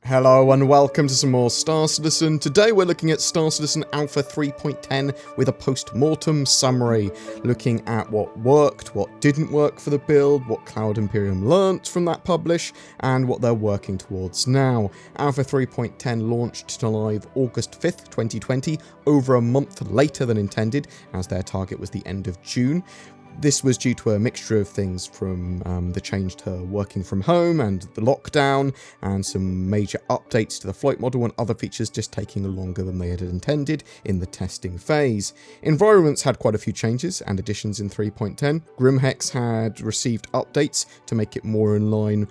Hello and welcome to some more Star Citizen. Today we're looking at Star Citizen Alpha 3.10 with a Postmortem summary, looking at what worked, what didn't work for the build, what Cloud Imperium learnt from that publish, and what they're working towards now. Alpha 3.10 launched to live August 5th, 2020, over a month later than intended, as their target was the end of June. This was due to a mixture of things from the change to working from home and the lockdown, and some major updates to the flight model and other features just taking longer than they had intended in the testing phase. Environments had quite a few changes and additions in 3.10. Grimhex had received updates to make it more in line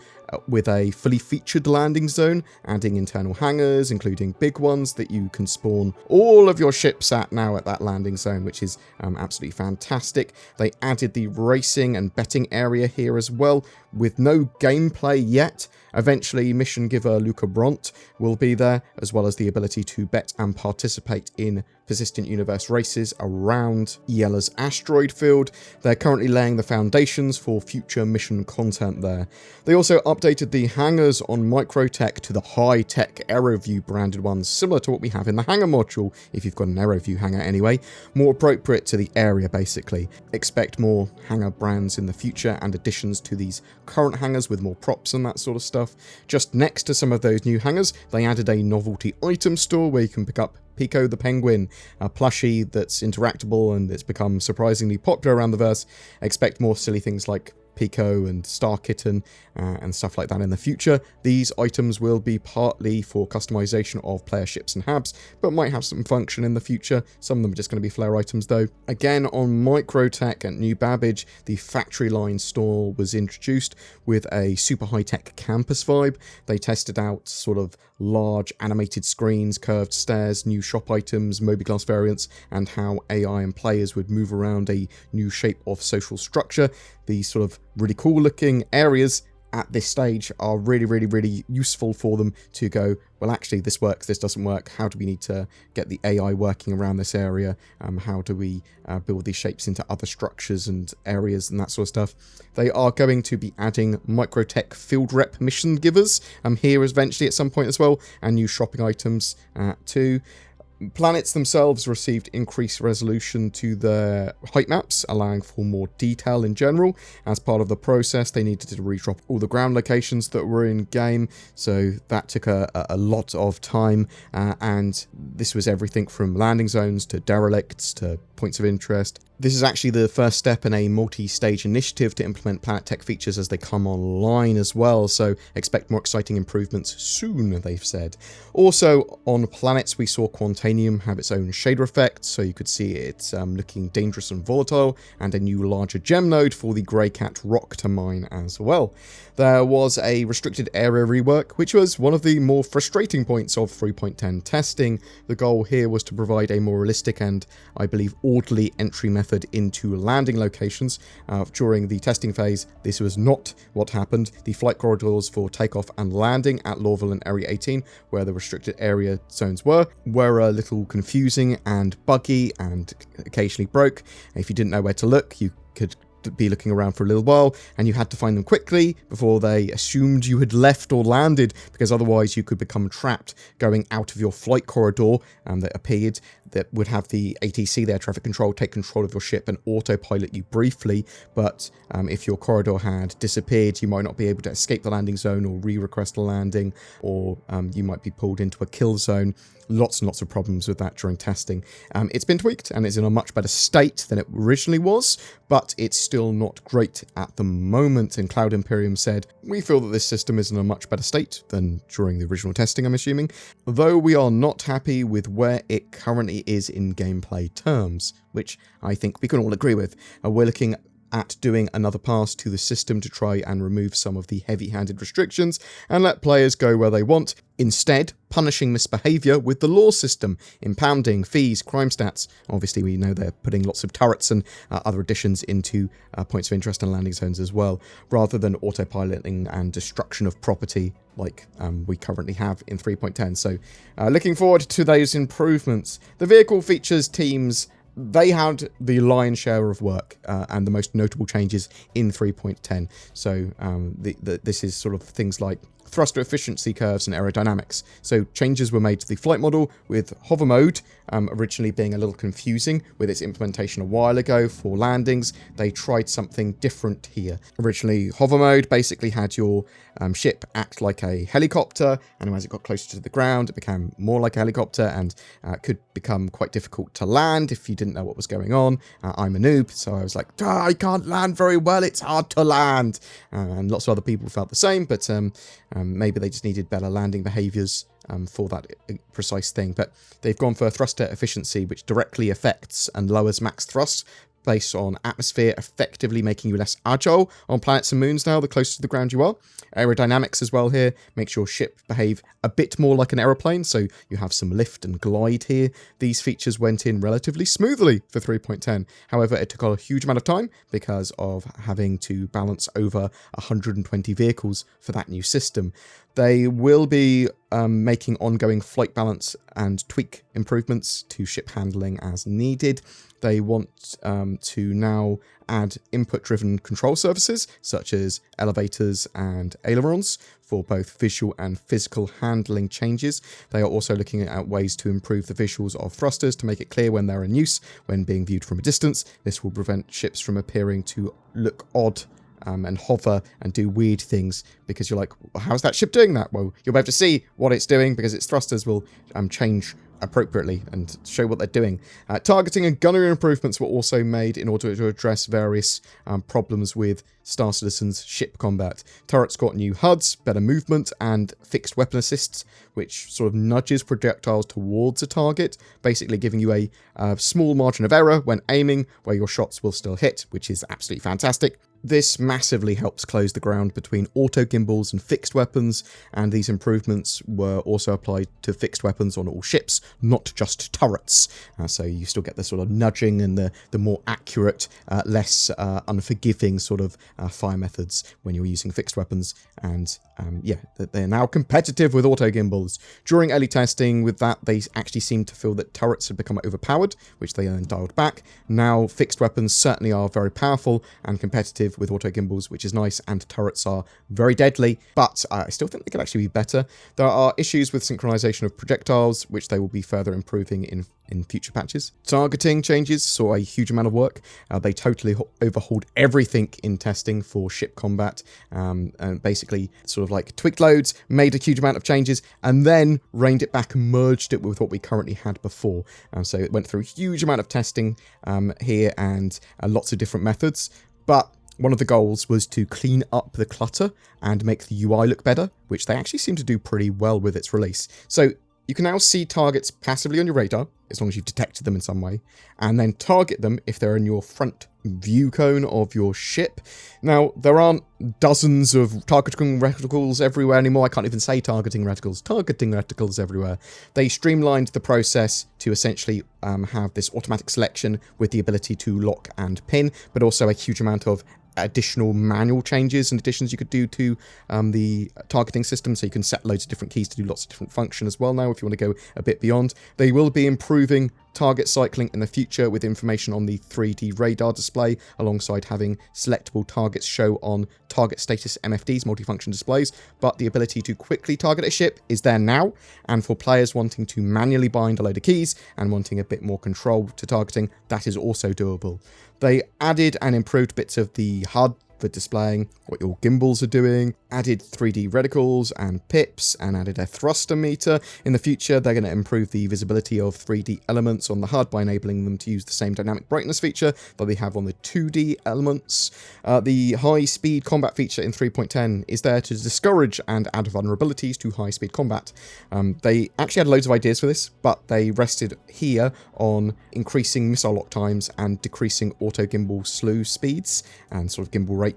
with a fully featured landing zone, adding internal hangars, including big ones that you can spawn all of your ships at now at that landing zone, which is absolutely fantastic. They added the racing and betting area here as well, with no gameplay yet. Eventually, mission giver Luca Bront will be there, as well as the ability to bet and participate in persistent universe races around Yella's asteroid field. They're currently laying the foundations for future mission content there. They also updated the hangars on Microtech to the high-tech AeroView branded ones, similar to what we have in the hangar module, if you've got an AeroView hangar anyway, more appropriate to the area basically. Expect more hangar brands in the future and additions to these current hangars with more props and that sort of stuff. Just next to some of those new hangars, they added a novelty item store where you can pick up Pico the Penguin, a plushie that's interactable and it's become surprisingly popular around the verse. Expect more silly things like Pico and Star Kitten and stuff like that in the future. These items will be partly for customization of player ships and habs, but might have some function in the future. Some of them are just going to be flair items though. Again, on Microtech and New Babbage, the factory line store was introduced with a super high-tech campus vibe. They tested out sort of large animated screens, curved stairs, new shop items, mobiGlas variants, and how AI and players would move around a new shape of social structure. These sort of really cool looking areas at this stage are really useful for them to go, well, actually this works, this doesn't work, how do we need to get the AI working around this area, how do we build these shapes into other structures and areas and that sort of stuff. They are going to be adding Microtech field rep mission givers here eventually at some point as well, and new shopping items too. Planets themselves received increased resolution to their height maps, allowing for more detail in general. As part of the process, they needed to redrop all the ground locations that were in game, so that took a lot of time, and this was everything from landing zones to derelicts to points of interest. This is actually the first step in a multi-stage initiative to implement Planet Tech features as they come online as well, so expect more exciting improvements soon, they've said. Also, on planets, we saw Quantanium have its own shader effect, so you could see it looking dangerous and volatile, and a new larger gem node for the Greycat rock to mine as well. There was a restricted area rework, which was one of the more frustrating points of 3.10 testing. The goal here was to provide a more realistic and, I believe, orderly entry method into landing locations. During the testing phase, this was not what happened. The flight corridors for takeoff and landing at Lorville and Area 18, where the restricted area zones were a little confusing and buggy and occasionally broke. If you didn't know where to look, you could be looking around for a little while, and you had to find them quickly before they assumed you had left or landed, because otherwise you could become trapped going out of your flight corridor that appeared that would have the ATC, the air traffic control, take control of your ship and autopilot you briefly, but if your corridor had disappeared, you might not be able to escape the landing zone or re-request a landing, or you might be pulled into a kill zone. Lots and lots of problems with that during testing. It's been tweaked and it's in a much better state than it originally was, but it's still not great at the moment, and Cloud Imperium said, "We feel that this system is in a much better state than during the original testing, I'm assuming, though we are not happy with where it currently is in gameplay terms," which I think we can all agree with. We're looking at doing another pass to the system to try and remove some of the heavy-handed restrictions and let players go where they want, instead punishing misbehaviour with the law system, impounding, fees, crime stats. Obviously we know they're putting lots of turrets and other additions into points of interest and landing zones as well, rather than autopiloting and destruction of property like we currently have in 3.10. So looking forward to those improvements. The vehicle features teams, they had the lion's share of work and the most notable changes in 3.10. So this is sort of things like thruster efficiency curves and aerodynamics. So changes were made to the flight model, with hover mode originally being a little confusing with its implementation a while ago for landings. They tried something different here. Originally, hover mode basically had your ship act like a helicopter, and as it got closer to the ground, it became more like a helicopter and could become quite difficult to land if you didn't know what was going on. I'm a noob, so I was like, I can't land very well, it's hard to land. And lots of other people felt the same, but maybe they just needed better landing behaviors for that precise thing. But they've gone for thruster efficiency, which directly affects and lowers max thrust based on atmosphere, effectively making you less agile on planets and moons now, the closer to the ground you are. Aerodynamics as well here makes your ship behave a bit more like an aeroplane, so you have some lift and glide here. These features went in relatively smoothly for 3.10. However, it took a huge amount of time because of having to balance over 120 vehicles for that new system. They will be making ongoing flight balance and tweak improvements to ship handling as needed. They want to now add input-driven control surfaces, such as elevators and ailerons, for both visual and physical handling changes. They are also looking at ways to improve the visuals of thrusters to make it clear when they're in use, when being viewed from a distance. This will prevent ships from appearing to look odd and hover and do weird things, because you're like, well, how's that ship doing that? Well, you'll be able to see what it's doing because its thrusters will change appropriately and show what they're doing. Targeting and gunnery improvements were also made in order to address various problems with Star Citizen's ship combat. Turrets got new HUDs, better movement, and fixed weapon assists, which sort of nudges projectiles towards a target, basically giving you a small margin of error when aiming, where your shots will still hit, which is absolutely fantastic. This massively helps close the ground between auto gimbals and fixed weapons, and these improvements were also applied to fixed weapons on all ships, not just turrets. So you still get the sort of nudging and the more accurate, less unforgiving sort of fire methods when you're using fixed weapons. And yeah, they're now competitive with auto gimbals. During early testing with that, they actually seemed to feel that turrets had become overpowered, which they then dialed back. Now fixed weapons certainly are very powerful and competitive with auto gimbals, which is nice, and turrets are very deadly, but I still think they could actually be better. There are issues with synchronization of projectiles, which they will be further improving in future patches. Targeting changes saw a huge amount of work. They totally overhauled everything in testing for ship combat, and basically sort of like tweaked loads, made a huge amount of changes, and then reined it back and merged it with what we currently had before. So it went through a huge amount of testing here and lots of different methods, but one of the goals was to clean up the clutter and make the UI look better, which they actually seem to do pretty well with its release. So you can now see targets passively on your radar, as long as you've detected them in some way, and then target them if they're in your front view cone of your ship. Now, there aren't dozens of targeting reticles everywhere anymore. I can't even say targeting reticles everywhere. They streamlined the process to essentially have this automatic selection with the ability to lock and pin, but also a huge amount of additional manual changes and additions you could do to the targeting system, so you can set loads of different keys to do lots of different functions as well now if you want to go a bit beyond. They will be improving target cycling in the future with information on the 3D radar display, alongside having selectable targets show on target status MFDs, multifunction displays, but the ability to quickly target a ship is there now, and for players wanting to manually bind a load of keys and wanting a bit more control to targeting, that is also doable. They added and improved bits of the HUD for displaying what your gimbals are doing, added 3D reticles and pips, and added a thruster meter. In the future, they're going to improve the visibility of 3D elements on the HUD by enabling them to use the same dynamic brightness feature that they have on the 2D elements. The high-speed combat feature in 3.10 is there to discourage and add vulnerabilities to high-speed combat. They actually had loads of ideas for this, but they rested here on increasing missile lock times and decreasing auto gimbal slew speeds and sort of gimbal rates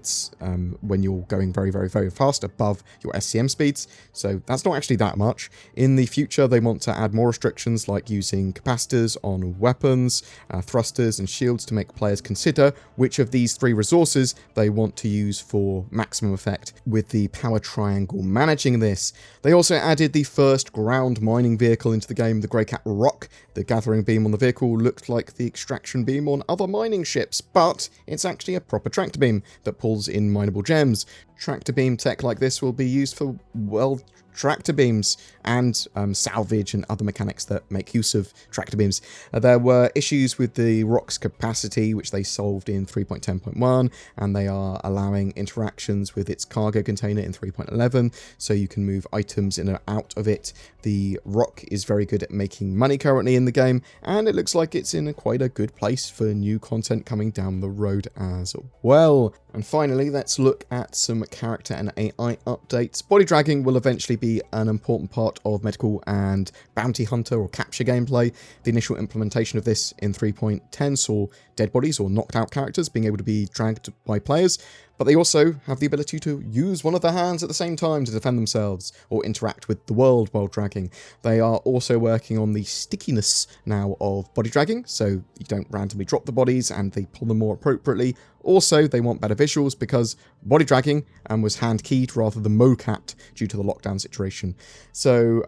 when you're going very, very, very fast above your SCM speeds. So that's not actually that much. In the future, they want to add more restrictions, like using capacitors on weapons, thrusters, and shields to make players consider which of these three resources they want to use for maximum effect, with the power triangle managing this. They also added the first ground mining vehicle into the game, the Greycat Rock. The gathering beam on the vehicle looked like the extraction beam on other mining ships, but it's actually a proper tractor beam that pulls in mineable gems. tractor beam tech like this will be used for, well, tractor beams and salvage and other mechanics that make use of tractor beams. There were issues with the rock's capacity, which they solved in 3.10.1, and they are allowing interactions with its cargo container in 3.11, so you can move items in and out of it. The rock is very good at making money currently in the game, and it looks like it's in quite a good place for new content coming down the road as well. And finally, let's look at some character and AI updates. Body dragging will eventually be an important part of medical and bounty hunter or capture gameplay. The initial implementation of this in 3.10 saw dead bodies or knocked out characters being able to be dragged by players, but they also have the ability to use one of their hands at the same time to defend themselves or interact with the world while dragging. They are also working on the stickiness now of body dragging, so you don't randomly drop the bodies and they pull them more appropriately. Also, they want better visuals because body dragging was hand keyed rather than mocapped due to the lockdown situation. So,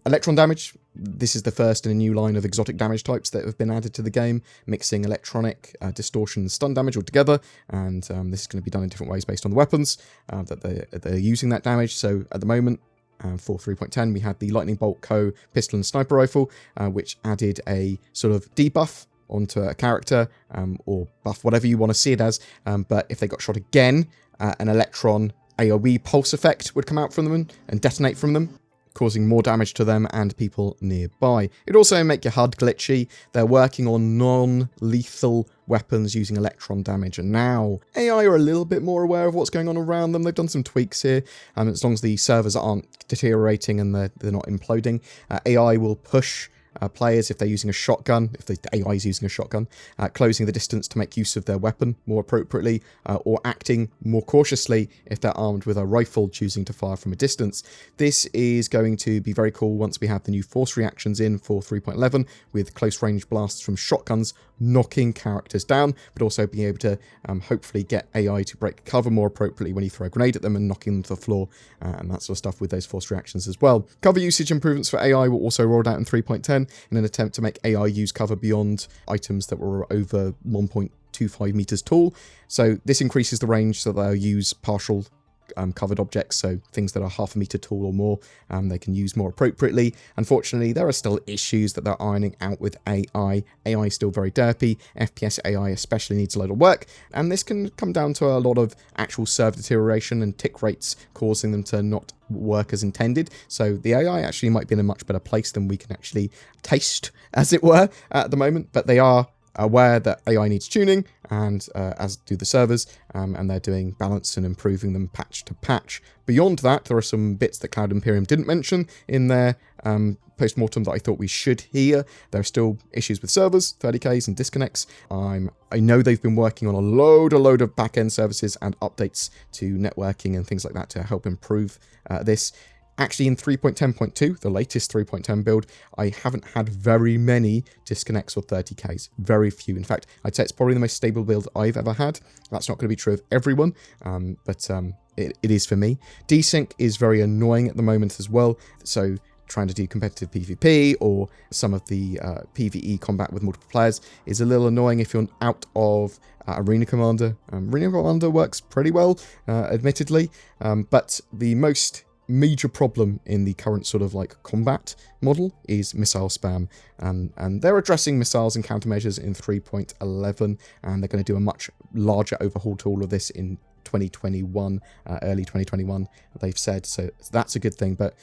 electron damage. This is the first in a new line of exotic damage types that have been added to the game, mixing electronic, distortion, and stun damage all together, and this is going to be done in different ways based on the weapons that they're using that damage. So at the moment, for 3.10, we had the Lightning Bolt Co. pistol and sniper rifle, which added a sort of debuff onto a character, or buff, whatever you want to see it as, but if they got shot again, an electron AoE pulse effect would come out from them and detonate from them, causing more damage to them and people nearby. It'd also make your HUD glitchy. They're working on non-lethal weapons using electron damage, and now AI are a little bit more aware of what's going on around them. They've done some tweaks here, as long as the servers aren't deteriorating and they're not imploding. AI will push players if they're using a shotgun, if the AI is using a shotgun, closing the distance to make use of their weapon more appropriately, or acting more cautiously if they're armed with a rifle, choosing to fire from a distance. This is going to be very cool once we have the new force reactions in for 3.11, with close range blasts from shotguns knocking characters down, but also being able to hopefully get AI to break cover more appropriately when you throw a grenade at them and knocking them to the floor, and that sort of stuff with those force reactions as well. Cover usage improvements for AI were also rolled out in 3.10 in an attempt to make AI use cover beyond items that were over 1.25 meters tall. So this increases the range so they'll use partial covered objects, so things that are half a meter tall or more, they can use more appropriately. Unfortunately, there are still issues that they're ironing out with AI. AI is still very derpy. FPS AI especially needs a lot of work, and this can come down to a lot of actual server deterioration and tick rates causing them to not work as intended. So the AI actually might be in a much better place than we can actually taste, as it were, at the moment, but they are aware that AI needs tuning, and as do the servers, and they're doing balance and improving them patch to patch. Beyond that, there are some bits that Cloud Imperium didn't mention in their postmortem that I thought we should hear. There are still issues with servers, 30Ks and disconnects. I know they've been working on a load of back-end services and updates to networking and things like that to help improve this. Actually, in 3.10.2, the latest 3.10 build, I haven't had very many disconnects or 30Ks. Very few. In fact, I'd say it's probably the most stable build I've ever had. That's not going to be true of everyone, but it is for me. Desync is very annoying at the moment as well. So trying to do competitive PvP or some of the PvE combat with multiple players is a little annoying if you're out of Arena Commander. Arena Commander works pretty well, admittedly, but the most major problem in the current sort of like combat model is missile spam, and they're addressing missiles and countermeasures in 3.11, and they're going to do a much larger overhaul to all of this in 2021, early 2021, they've said, so that's a good thing. But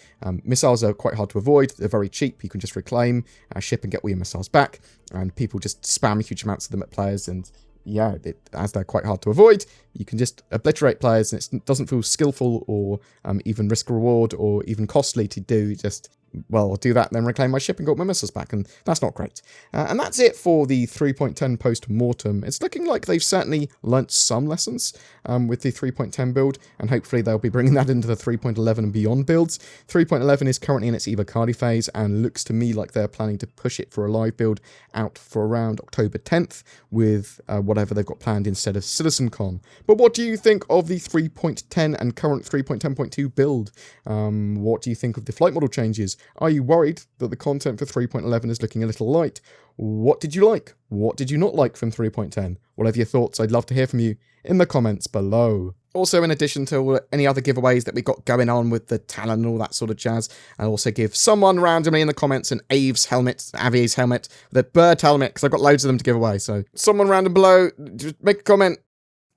missiles are quite hard to avoid. They're very cheap. You can just reclaim, ship and get all your missiles back, and people just spam huge amounts of them at players, and yeah, as they're quite hard to avoid, you can just obliterate players, and it doesn't feel skillful or even risk reward or even costly to do. Just, well, I'll do that and then reclaim my ship and got my missiles back, and that's not great. And that's it for the 3.10 post-mortem. It's looking like they've certainly learnt some lessons with the 3.10 build, and hopefully they'll be bringing that into the 3.11 and beyond builds. 3.11 is currently in its EVOCATI phase, and looks to me like they're planning to push it for a live build out for around October 10th with whatever they've got planned instead of CitizenCon. But what do you think of the 3.10 and current 3.10.2 build? What do you think of the flight model changes? Are you worried that the content for 3.11 is looking a little light? What did you like? What did you not like from 3.10? Whatever your thoughts, I'd love to hear from you in the comments below. Also, in addition to any other giveaways that we got going on with the Talon and all that sort of jazz, I also give someone randomly in the comments an Avi's helmet, the bird helmet, because I've got loads of them to give away. So someone random below, just make a comment.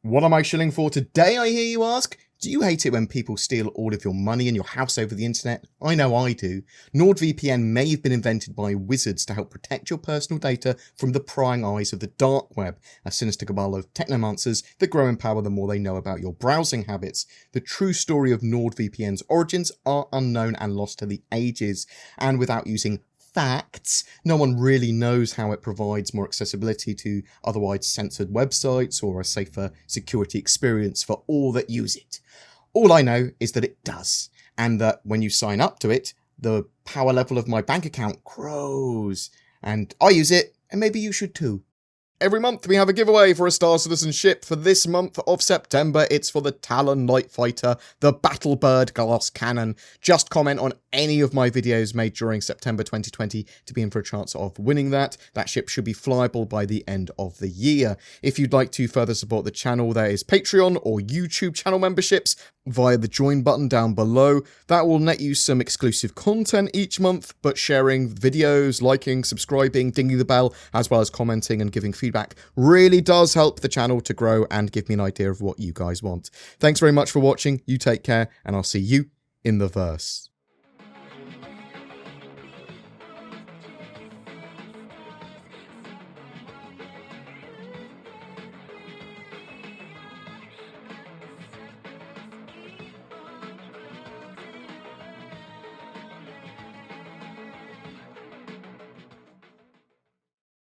What am I shilling for today, I hear you ask? Do you hate it when people steal all of your money and your house over the internet? I know I do. NordVPN may have been invented by wizards to help protect your personal data from the prying eyes of the dark web, a sinister cabal of technomancers that grow in power the more they know about your browsing habits. The true story of NordVPN's origins are unknown and lost to the ages, and without using facts, no one really knows how it provides more accessibility to otherwise censored websites or a safer security experience for all that use it. All I know is that it does, and that when you sign up to it, the power level of my bank account grows, and I use it, and maybe you should too. Every month we have a giveaway for a Star Citizen ship. For this month of September, it's for the Talon Light Fighter, the Battlebird Glass Cannon. Just comment on any of my videos made during September 2020 to be in for a chance of winning that. That ship should be flyable by the end of the year. If you'd like to further support the channel, there is Patreon or YouTube channel memberships via the join button down below. That will net you some exclusive content each month, but sharing videos, liking, subscribing, dinging the bell, as well as commenting and giving feedback really does help the channel to grow and give me an idea of what you guys want. Thanks very much for watching. You take care, and I'll see you in the verse.